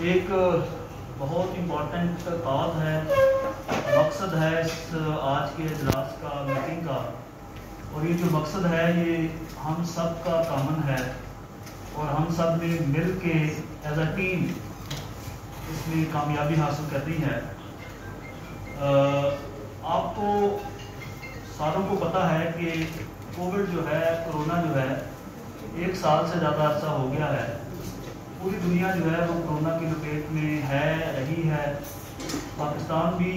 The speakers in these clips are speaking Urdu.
ایک بہت امپورٹنٹ بات ہے، مقصد ہے اس آج کے اجلاس کا، میٹنگ کا، اور یہ جو مقصد ہے یہ ہم سب کا کامن ہے اور ہم سب نے مل کے ایز اے ٹیم اس میں کامیابی حاصل کرنی ہے۔ آپ کو ساروں کو پتہ ہے کہ کووڈ جو ہے، کرونا جو ہے، 1 سال سے زیادہ عرصہ ہو گیا ہے۔ پوری دنیا جو ہے وہ کرونا کی لپیٹ میں رہی ہے۔ پاکستان بھی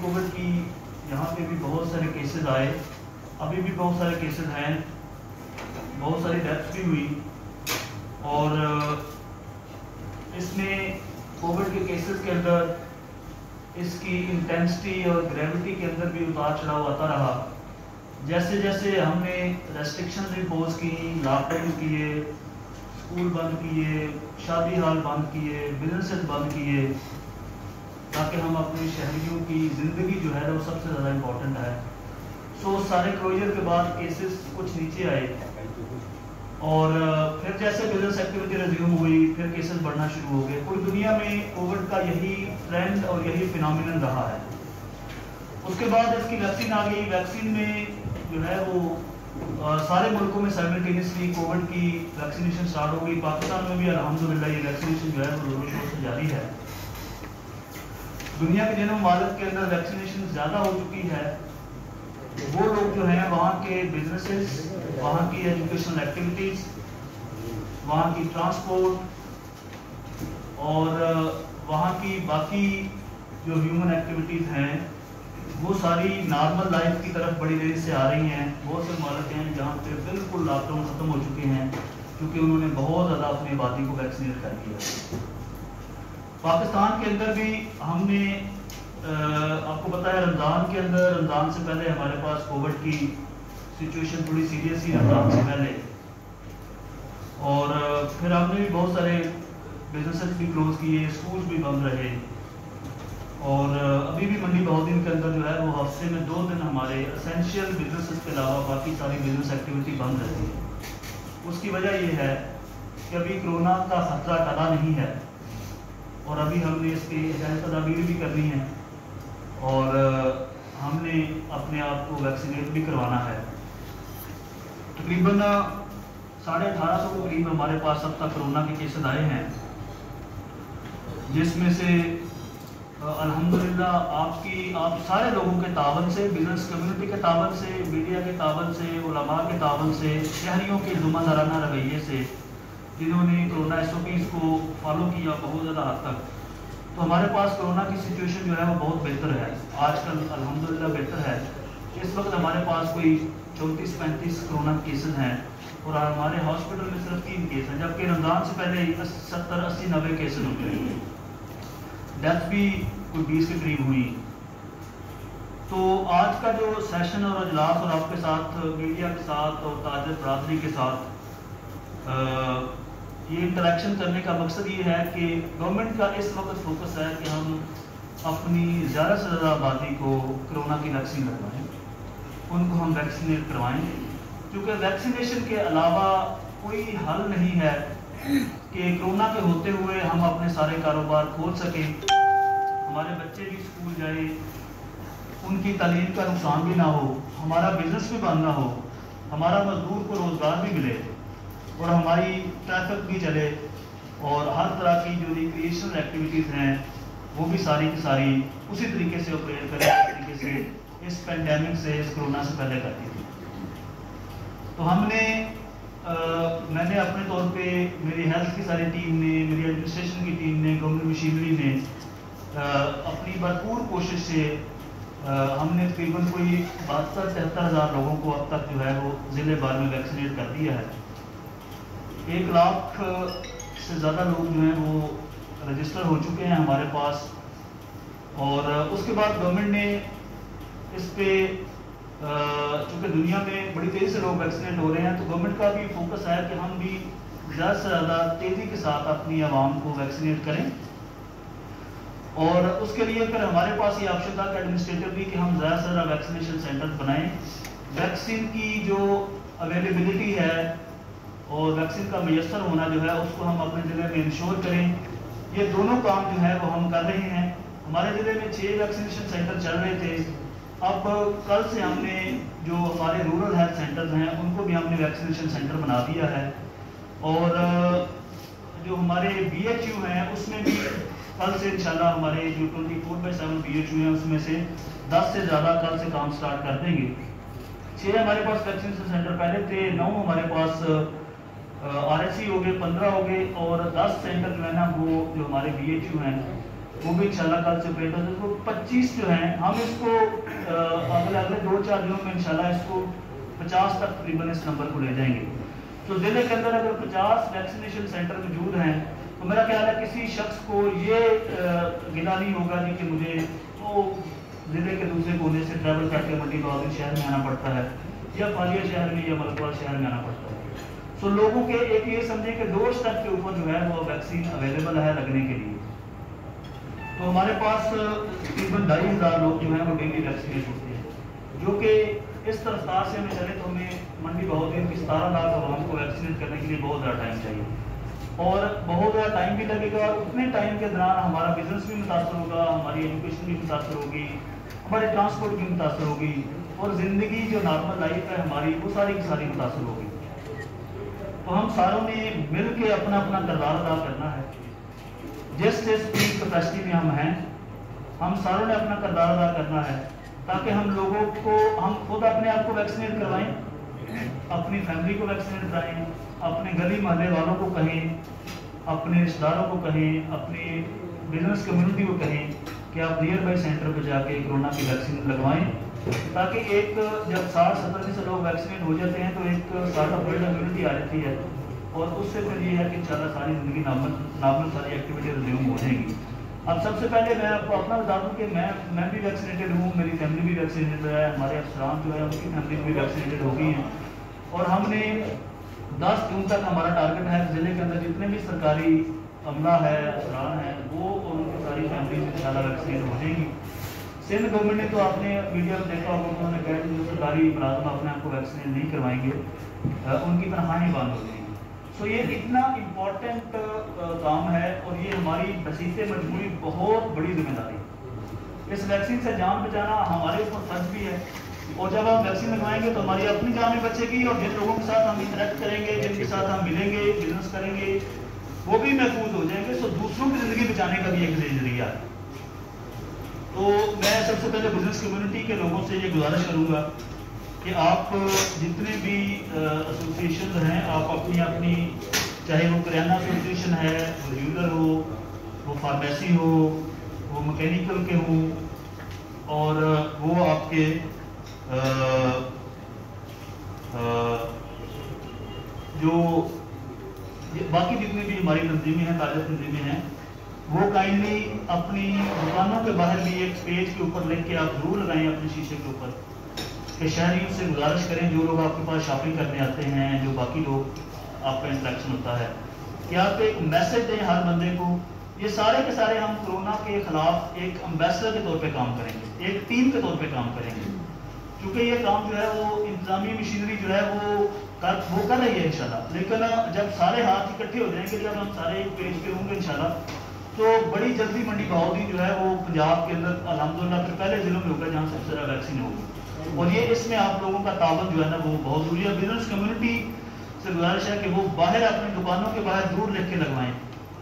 کووڈ کی یہاں پہ بھی بہت سارے کیسز آئے، ابھی بھی بہت سارے کیسز ہیں، بہت ساری ڈیتھس بھی ہوئی، اور اس میں کووڈ کے کیسز کے اندر اس کی انٹینسٹی اور گریوٹی کے اندر بھی اتار چڑھاؤ آتا رہا۔ جیسے جیسے ہم نے ریسٹرکشن امپوز کی، لاک ڈاؤن کیے، اسکول بند کیے، شادی ہال بند کیے، بزنسز بند کیے، تاکہ ہم اپنے شہریوں کی زندگی جو ہے وہ سب سے زیادہ امپورٹنٹ ہے۔ سارے کلوجر کے بعد کیسز کچھ نیچے آئے، اور پھر جیسے بزنس ایکٹیویٹی ریزیوم ہوئی پھر کیسز بڑھنا شروع ہو گئے۔ پوری دنیا میں کووڈ کا یہی ٹرینڈ اور یہی فینومینن رہا ہے۔ اس کے بعد اس کی ویکسین آ گئی۔ ویکسین میں جو ہے وہ سارے ملکوں میں سائملٹینیسلی کووڈ کی ویکسینیشن سٹارٹ ہو گئی۔ پاکستان میں بھی الحمدللہ یہ ویکسینیشن جو ہے وہ زور و شور سے جاری ہے۔ دنیا کے جن ممالک کے اندر ویکسینیشن زیادہ ہو چکی ہے، وہ لوگ جو ہیں وہاں کے بزنسز، وہاں کی ایجوکیشنل ایکٹیویٹیز، وہاں کی ٹرانسپورٹ اور وہاں کی باقی جو ہیومن ایکٹیویٹیز ہیں وہ ساری نارمل لائف کی طرف بڑی دیر سے آ رہی ہیں۔ بہت سے ممالک ہیں جہاں پہ بالکل لاک ڈاؤن ختم ہو چکے ہیں، کیونکہ انہوں نے بہت زیادہ اپنی آبادی کو ویکسینیٹ کر دیا۔ پاکستان کے اندر بھی ہم نے آپ کو پتہ ہے رمضان سے پہلے ہمارے پاس کووڈ کی سچویشن تھوڑی سیریس ہی، رمضان سے پہلے، اور پھر ہم نے بھی بہت سارے بزنسز بھی کلوز کیے، اسکول بھی بند رہے، اور ابھی بھی منڈی بہودین کے اندر جو ہے وہ ہفتے میں 2 دن ہمارے اسینشیل بزنسز کے علاوہ باقی ساری بزنس ایکٹیویٹی بند رہتی ہے۔ اس کی وجہ یہ ہے کہ ابھی کرونا کا خطرہ ٹلا نہیں ہے، اور ابھی ہم نے اس کی احتیاطی تدابیر بھی کرنی ہے، اور ہم نے اپنے آپ کو ویکسینیٹ بھی کروانا ہے۔ تقریباً 1850 کے قریب ہمارے پاس اب تک کرونا کے کیسز آئے ہیں، جس میں سے الحمدللہ آپ سارے لوگوں کے تعاون سے، بزنس کمیونٹی کے تعاون سے، میڈیا کے تعاون سے، علماء کے تعاون سے، شہریوں کے ذمہ دارانہ رویے سے، جنہوں نے کرونا ایس او پیز کو فالو کیا بہت زیادہ حد تک، تو ہمارے پاس کرونا کی سچویشن جو ہے وہ بہت بہتر ہے۔ آج کل الحمدللہ بہتر ہے۔ اس وقت ہمارے پاس کوئی 34-35 کرونا کیسز ہیں، اور ہمارے ہاسپٹل میں صرف 3 کیس ہیں، جبکہ رمضان سے پہلے 70-80-90 کیسز ہوتے ہیں۔ ڈیتھ بھی کوئی 20 کے قریب ہوئی۔ تو آج کا جو سیشن اور اجلاس، اور آپ کے ساتھ میڈیا کے ساتھ اور تاجر برادری کے ساتھ یہ انٹریکشن کرنے کا مقصد یہ ہے کہ گورنمنٹ کا اس وقت فوکس ہے کہ ہم اپنی زیادہ سے زیادہ آبادی کو کرونا کی ویکسین لگوائیں، ان کو ہم ویکسینیٹ کروائیں، کیونکہ ویکسینیشن کے علاوہ کوئی حل نہیں ہے کہ کرونا کے ہوتے ہوئے ہم اپنے سارے کاروبار کھول سکیں، ہمارے بچے بھی اسکول جائیں، ان کی تعلیم کا نقصان بھی نہ ہو، ہمارا بزنس بھی بند نہ ہو، ہمارا مزدور کو روزگار بھی ملے، اور ہماری ٹریفک بھی چلے، اور ہر طرح کی جو ریکریشنل ایکٹیویٹیز ہیں وہ بھی ساری کی ساری اسی طریقے سے آپریٹ کریں جس طریقے سے اس پینڈیمک سے، اس کرونا سے پہلے کرتی تھی۔ تو ہم نے میں نے اپنے طور پہ، میری ہیلتھ کی ساری ٹیم نے، میری ایڈمنسٹریشن کی ٹیم نے، گورنمنٹ مشینری نے اپنی بھرپور کوشش سے ہم نے تقریباً کوئی 72-73 ہزار لوگوں کو اب تک جو ہے وہ ضلع بھر میں ویکسینیٹ کر دیا ہے۔ 1 لاکھ سے زیادہ لوگ جو ہیں وہ رجسٹر ہو چکے ہیں ہمارے پاس، اور اس کے بعد گورنمنٹ نے اس پہ چونکہ دنیا میں بڑی تیزی سے لوگ ویکسینیٹ ہو رہے ہیں، تو گورنمنٹ کا بھی فوکس ہے کہ ہم بھی زیادہ سے زیادہ تیزی کے ساتھ اپنی عوام کو ویکسینیٹ کریں، اور اس کے لیے پھر ہمارے پاس یہ آپشن تھا کہ ایڈمنسٹریٹولی کہ ہم زیادہ سے زیادہ ویکسینیشن سینٹر بنائیں۔ ویکسین کی جو اویلیبلٹی ہے اور ویکسین کا میسر ہونا جو ہے اس کو ہم اپنے ضلع میں انشور کریں، یہ دونوں کام جو ہے وہ ہم کر رہے ہیں. ہمارے ضلع میں 6 ویکسینیشن سینٹر چل رہے تھے. اب کل سے ہم نے جو ہمارے رورل ہیلتھ سینٹرز ہیں ان کو بھی ہم نے ویکسینیشن سینٹر بنا دیا ہے. اور جو ہمارے BHU ہیں اس میں بھی کل سے انشاءاللہ ہمارے جو 24/7 BHU ہیں اس میں سے 10 سے زیادہ کل سے کام سٹارٹ کر دیں گے. 6 ہمارے پاس ویکسینیشن سینٹر پہلے تھے, 9 ہمارے پاس RSC ہو گئے, 15 ہو گئے, اور 10 سینٹر جو ہے نا وہ جو ہمارے BHU ہیں وہ بھی انشاءاللہ کل سے آپریٹ ہوتے ہیں. تو 25 جو ہیں ہم اس کو اگلے 2-4 دنوں میں انشاءاللہ اس کو 50 تک تقریباً اس نمبر کو لے جائیں گے. تو ضلع کے اندر اگر 50 ویکسینیشن سینٹر موجود ہیں تو میرا خیال ہے کسی شخص کو یہ گلا نہیں ہوگا جی کہ مجھے وہ ضلع کے دوسرے کونے سے ٹریول کر کے منڈی بہادر شہر میں آنا پڑتا ہے, یا فالیہ شہر میں یا ملکپور شہر میں آنا پڑتا ہے. سو لوگوں کے ایک یہ سمجھیں کہ ڈور اسٹیپ کے اوپر جو ہے وہ ویکسین اویلیبل ہے لگنے کے لیے. تو ہمارے پاس تقریباً 2,500 لوگ جو ہیں وہ ڈیلی ویکسینیٹ ہوتے ہیں, جو کہ اس رفتار سے ہمیں چلے تو ہمیں منڈی بہودین کی 17 لاکھ عوام کو ویکسینیٹ کرنے کے لیے بہت زیادہ ٹائم چاہیے, اور بہت زیادہ ٹائم بھی لگے گا. اور اتنے ٹائم کے دوران ہمارا بزنس بھی متاثر ہوگا, ہماری ایجوکیشن بھی متاثر ہوگی, ہماری ٹرانسپورٹ بھی متاثر ہوگی, اور زندگی جو نارمل لائف ہے ہماری وہ ساری کی ساری متاثر ہوگی. تو ہم ساروں نے مل کے اپنا اپنا کردار ادا کرنا ہے. جس بھی کیپیسٹی میں ہم ہیں ہم ساروں نے اپنا کردار ادا کرنا ہے, تاکہ ہم لوگوں کو, ہم خود اپنے آپ کو ویکسینیٹ کروائیں, اپنی فیملی کو ویکسینیٹ کرائیں, اپنے گلی محلے والوں کو کہیں, اپنے رشتہ داروں کو کہیں, اپنی بزنس کمیونٹی کو کہیں کہ آپ نیئر بائی سینٹر پہ جا کے کرونا کی ویکسین لگوائیں, تاکہ ایک جب 60-70 سے لوگ ویکسینیٹ ہو جاتے ہیں تو ایک سارٹ آف ورلڈ امیونٹی آ جاتی ہے, اور اس سے پھر یہ ہے کہ انشاءاللہ ساری زندگی نارمل ساری ایکٹیویٹی ریزیوم ہو جائیں گی. اب سب سے پہلے میں آپ کو اپنا بتا دوں کہ میں بھی ویکسینیٹڈ ہوں, میری فیملی بھی ویکسینیٹڈ ہے, ہمارے افسران جو ہے ان کی فیملی بھی ویکسینیٹڈ ہو گئی ہیں. اور ہم نے 10 جون تک ہمارا ٹارگٹ ہے ضلع کے اندر جتنے بھی سرکاری عملہ ہے, افسران ہیں, وہ اور ان کی ساری فیملیز انشاءاللہ ویکسینیٹ ہو جائیں گی. سندھ گورنمنٹ نے تو آپ نے ویڈیو میں دیکھا ہوگا, انہوں نے کہا کہ جو سرکاری ملازم اپنے آپ کو ویکسینیٹ نہیں کروائیں گے ان کی تنخواہیں بند ہو جائیں گی. سو یہ اتنا امپورٹنٹ کام ہے, اور یہ ہماری بسیط مجموعی بہت بڑی ذمہ داری ہے. اس ویکسین سے جان بچانا ہمارے اوپر فرض بھی ہے, اور جب ہم ویکسین لگوائیں گے تو ہماری اپنی جان بھی بچے گی, اور جن لوگوں کے ساتھ ہم انٹریکٹ کریں گے, جن کے ساتھ ہم ملیں گے, بزنس کریں گے, وہ بھی محفوظ ہو جائیں گے. سو دوسروں کی زندگی بچانے کا بھی ایک ذریعہ ہے. تو میں سب سے پہلے بزنس کمیونٹی کے لوگوں سے یہ گزارش کروں گا کہ آپ جتنے بھی ایسوسیشن ہیں, آپ اپنی چاہے وہ کریانہ ایسوسیشن ہے, وہ جیولر ہو, وہ فارمیسی ہو, وہ مکینیکل کے ہوں, اور وہ آپ کے جو باقی جتنی بھی ہماری تنظیمیں ہیں, تاجر تنظیمیں ہیں, وہ کائنڈلی اپنی دکانوں کے باہر بھی ایک پیج کے اوپر لکھ کے آپ ضرور لگائیں اپنے شیشے کے اوپر کہ شہریوں سے گزارش کریں, جو لوگ آپ کے پاس شاپنگ کرنے آتے ہیں, جو باقی لوگ آپ کا انٹریکشن ہوتا ہے, کہ آپ ایک میسج دیں ہر بندے کو. یہ سارے کے سارے ہم کرونا کے خلاف ایک امبیسڈر کے طور پہ کام کریں گے, ایک ٹیم کے طور پہ کام کریں گے, کیونکہ یہ کام جو ہے وہ انتظامی مشینری جو ہے وہ کر رہی ہے انشاءاللہ. لیکن جب سارے ہاتھ اکٹھے ہو جائیں گے, جب ہم سارے ایک پیج پہ ہوں گے انشاءاللہ, تو بڑی جلدی منڈی بہودی جو ہے وہ پنجاب کے اندر الحمدللہ پھر پہلے ضلعوں میں ہوگا جہاں سب سے زیادہ ویکسین ہوگی. اور یہ اس میں آپ لوگوں کا تعاون جو ہے نا وہ بہت ضروری ہے. بزنس کمیونٹی سے گزارش ہے کہ وہ باہر اپنی دکانوں کے باہر ضرور لکھ کے لگوائیں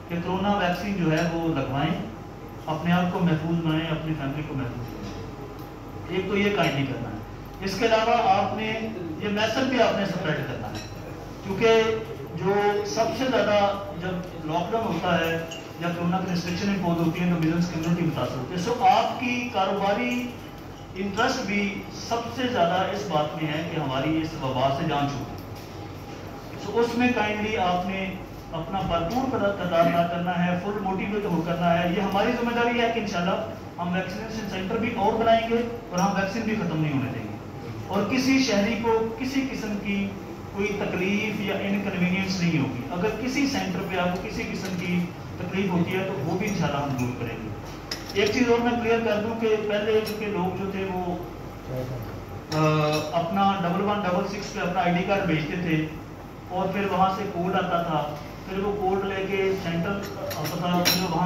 کہ کرونا ویکسین جو ہے وہ لگوائیں, اپنے آپ کو محفوظ بنائیں, اپنی فیملی کو محفوظ بنائیں. ایک تو یہ کائنڈلی کرنا ہے. اس کے علاوہ آپ نے یہ میسج بھی آپ نے سپریڈ کرنا ہے, کیونکہ جو سب سے زیادہ جب لاک ڈاؤن ہوتا ہے یا کرونا کی ریسٹرکشن امپوز ہوتی ہے تو بزنس کمیونٹی متاثر ہوتی ہے. سو آپ کی کاروباری انٹرسٹ بھی سب سے زیادہ اس بات میں ہے کہ ہماری اس وبا سے جان چھوٹے. سو اس میں کائنڈلی آپ نے اپنا بھرپور کردار ادا کرنا ہے, فل موٹیویٹ ہو کرنا ہے. یہ ہماری ذمہ داری ہے کہ انشاءاللہ ہم ویکسینیشن سینٹر بھی اور بنائیں گے, اور ہم ویکسین بھی ختم نہیں ہونے دیں گے, اور کسی شہری کو کسی قسم کی کوئی تکلیف یا انکنوینئنس نہیں ہوگی. اگر کسی سینٹر پہ آپ کو کسی قسم کی تکلیف ہوتی ہے تو وہ بھی انشاءاللہ ہم دور کریں گے. ایک چیز اور میں کلیئر کر دوں کہ پہلے کے لوگ جو تھے وہ اپنا 1166 پہ اپنا ID کارڈ بھیجتے تھے, اور پھر وہاں سے کوڈ آتا تھا, پھر وہ کوڈ لے کے سینٹر آتا تھا, پھر وہاں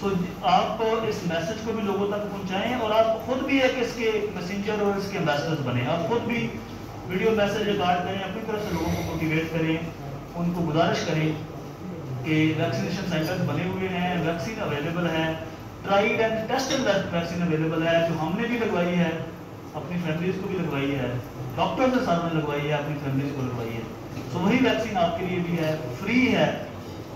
سو آپ اس میسج کو بھی لوگوں تک پہنچائیں اور آپ خود بھی ایک اس کے میسنجر اور اس کے ایمبیسڈر بنیں. آپ خود بھی ویڈیو میسج ریکارڈ کریں, اپنی طرف سے لوگوں کو موٹیویٹ کریں, ان کو گزارش کریں کہ ویکسینیشن سینٹرز بنے ہوئے ہیں, ویکسین اویلیبل ہے, tried and tested vaccine available ہے, جو ہم نے بھی لگوائی ہے, اپنی فیملیز کو بھی لگوائی ہے, ڈاکٹر نے ساتھ میں لگوائی ہے, اپنی فیملیز کو لگوائی ہے. تو وہی ویکسین آپ کے لیے بھی ہے, فری ہے,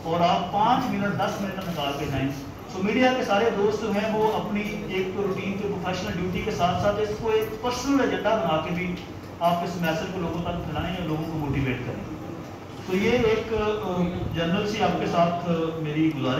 اور آپ 5 منٹ 10 منٹ نکال کے جائیں. سو میڈیا کے سارے دوست جو ہیں وہ اپنی ایک تو روٹین کے پروفیشنل ڈیوٹی کے ساتھ ساتھ اس کو ایک پرسنل ایجنڈا بنا کے بھی آپ اس میسج کو لوگوں تک پھیلائیں یا لوگوں کو موٹیویٹ کریں. تو یہ ایک جنرل سی آپ کے ساتھ میری گزارش